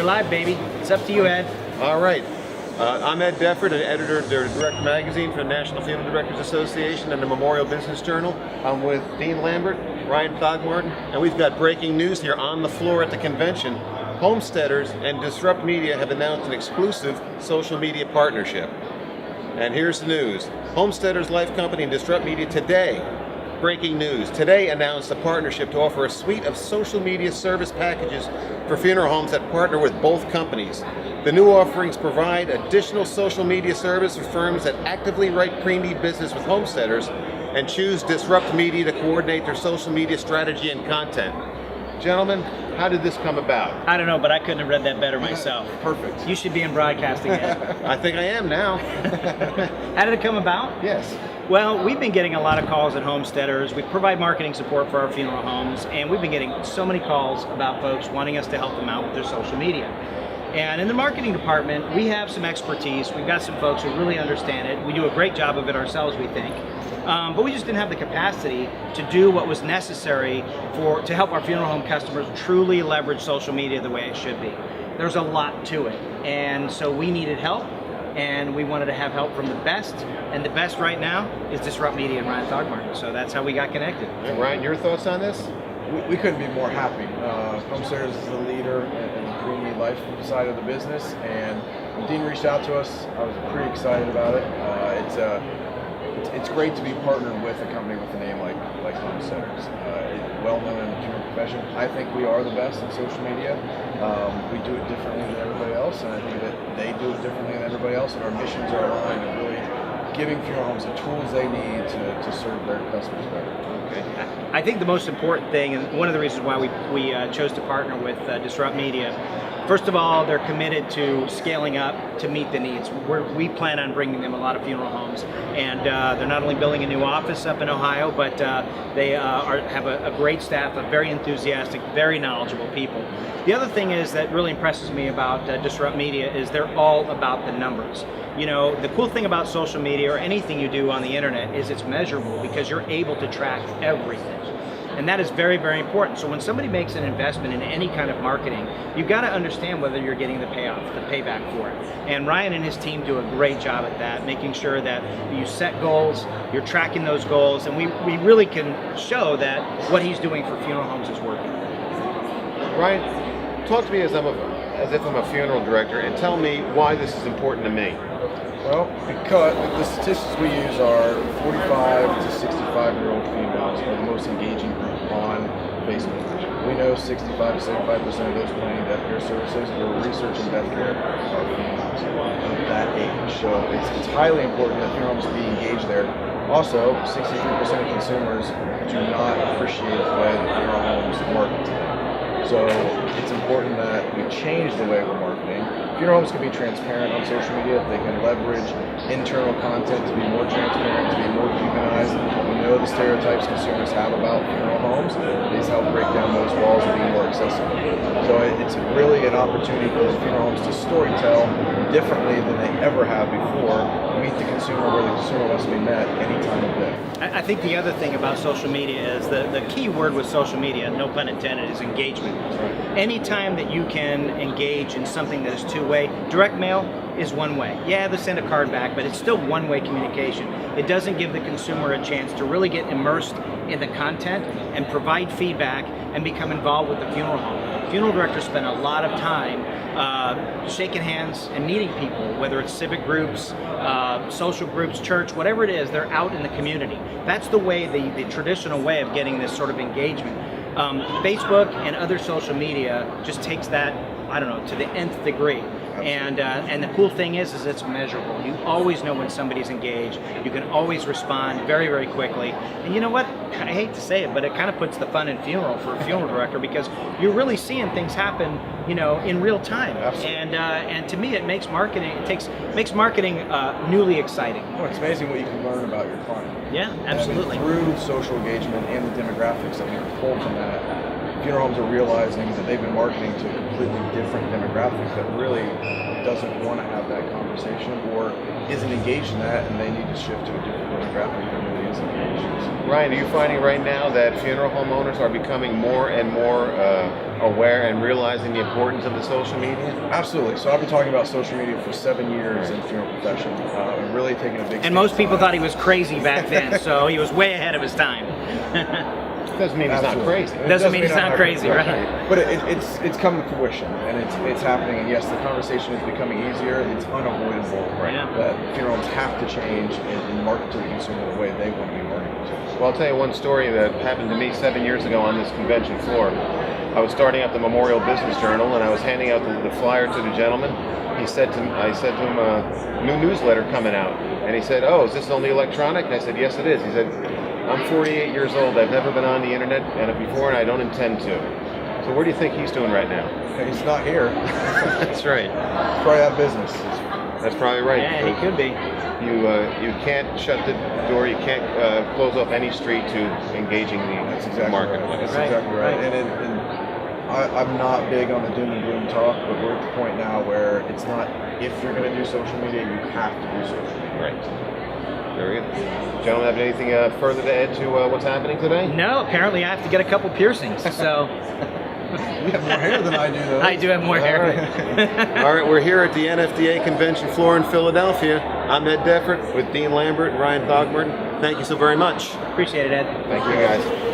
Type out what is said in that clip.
live, baby. It's up to you, Ed. All right. I'm Ed Defford, an editor of the Direct Magazine for the National Funeral Directors Association and the Memorial Business Journal. I'm with Dean Lambert, Ryan Thogmartin, and we've got breaking news here on the floor at the convention. Homesteaders and Disrupt Media have announced an exclusive social media partnership. And here's the news. Homesteaders Life Company and Disrupt Media today, breaking news, today announced a partnership to offer a suite of social media service packages for funeral homes that partner with both companies. The new offerings provide additional social media service for firms that actively write pre-need business with homesteaders and choose Disrupt Media to coordinate their social media strategy and content. Gentlemen, how did this come about? I don't know, but I couldn't have read that better myself. Perfect. You should be in broadcasting, Ed. I think I am now. How did it come about? Yes. Well, we've been getting a lot of calls at Homesteaders. We provide marketing support for our funeral homes, and we've been getting so many calls about folks wanting us to help them out with their social media. And in the marketing department, we have some expertise. We've got some folks who really understand it. We do a great job of it ourselves, we think. But we just didn't have the capacity to do what was necessary to help our funeral home customers truly leverage social media the way it should be. There's a lot to it. And so we needed help, and we wanted to have help from the best. And the best right now is Disrupt Media and Ryan Thogmartin. So that's how we got connected. And Ryan, your thoughts on this? We couldn't be more happy. Homesteaders is the leader in the pre-need life side of the business, and when Dean reached out to us, I was pretty excited about it. It's great to be partnered with a company with a name like Homesteaders. Well known in the funeral profession. I think we are the best in social media. We do it differently than everybody else, and I think that they do it differently than everybody else, and our missions are aligned and really giving funeral homes the tools they need to serve their customers better. Okay. I think the most important thing, and one of the reasons why we chose to partner with Disrupt Media, first of all, they're committed to scaling up to meet the needs. We plan on bringing them a lot of funeral homes, and they're not only building a new office up in Ohio, but they have a great staff of very enthusiastic, very knowledgeable people. The other thing is that really impresses me about Disrupt Media is they're all about the numbers. You know, the cool thing about social media or anything you do on the internet is it's measurable because you're able to track everything. And that is very, very important. So when somebody makes an investment in any kind of marketing, you've got to understand whether you're getting the payoff, the payback for it. And Ryan and his team do a great job at that, making sure that you set goals, you're tracking those goals, and we really can show that what he's doing for funeral homes is working. Ryan, talk to me as if I'm a funeral director, and tell me why this is important to me. Well, because the statistics we use are 45 to 65-year-old females are the most engaging group on Facebook. We know 65 to 75% of those planning death care services or researching death care are females of that age. So it's highly important that funeral homes be engaged there. Also, 63% of consumers do not appreciate the way that funeral homes market today. So it's important that we change the way we're marketing. Funeral homes can be transparent on social media. They can leverage internal content to be more transparent, to be more humanized. We know the stereotypes consumers have about funeral homes. These help break down those walls and be more accessible. So it's really an opportunity for the funeral homes to storytell differently than they ever have before, meet the consumer where the consumer wants to be met any time of day. I think the other thing about social media is the key word with social media, no pun intended, is engagement. Right. Anytime that you can engage in something that is two-way, direct mail is one way. Yeah, they send a card back, but it's still one-way communication. It doesn't give the consumer a chance to really get immersed in the content and provide feedback and become involved with the funeral home. Funeral directors spend a lot of time shaking hands and meeting people, whether it's civic groups, social groups, church, whatever it is, they're out in the community. That's the way, the traditional way of getting this sort of engagement. Facebook and other social media just takes that, I don't know, to the nth degree. And the cool thing is it's measurable. You always know when somebody's engaged. You can always respond very, very quickly. And you know what? I hate to say it, but it kind of puts the fun in funeral for a funeral director because you're really seeing things happen, you know, in real time. Absolutely. And to me, it makes marketing makes marketing newly exciting. Oh, it's amazing what you can learn about your client. Yeah, absolutely. And through social engagement and the demographics that we can pull from that, funeral homes are realizing that they've been marketing to a completely different demographic that really doesn't want to have that conversation or isn't engaged in that, and they need to shift to a different demographic that really is engaged. Ryan, are you finding right now that funeral homeowners are becoming more and more aware and realizing the importance of the social media? Absolutely. So I've been talking about social media for 7 years in the funeral profession, and really taking a big. And most people thought he was crazy back then, so he was way ahead of his time. Doesn't mean he's not crazy. Doesn't mean he's not crazy, right? But it's come to fruition, and it's happening. And yes, the conversation is becoming easier. It's unavoidable that funeral homes have to change and market to the consumer the way they want to be marketed to. Well, I'll tell you one story that happened to me 7 years ago on this convention floor. I was starting up the Memorial Business Journal, and I was handing out the flyer to the gentleman. I said to him, new newsletter coming out. And he said, oh, is this only electronic? I said, yes, it is. He said, I'm 48 years old. I've never been on the internet before, and I don't intend to. So where do you think he's doing right now? He's not here. That's right. He's probably out of business. That's probably right. Yeah, he could be. You can't shut the door. You can't close off any street to engaging the marketplace. That's exactly right. And I'm not big on the doom and gloom talk, but we're at the point now where it's not if you're going to do social media, you have to do social media. Right. Very good. Gentlemen, have anything further to add to what's happening today? No, apparently I have to get a couple piercings, so... You have more hair than I do, though. I do have more hair. All right, we're here at the NFDA convention floor in Philadelphia. I'm Ed Deffert with Dean Lambert and Ryan Thogmorton. Thank you so very much. Appreciate it, Ed. Thank you, guys.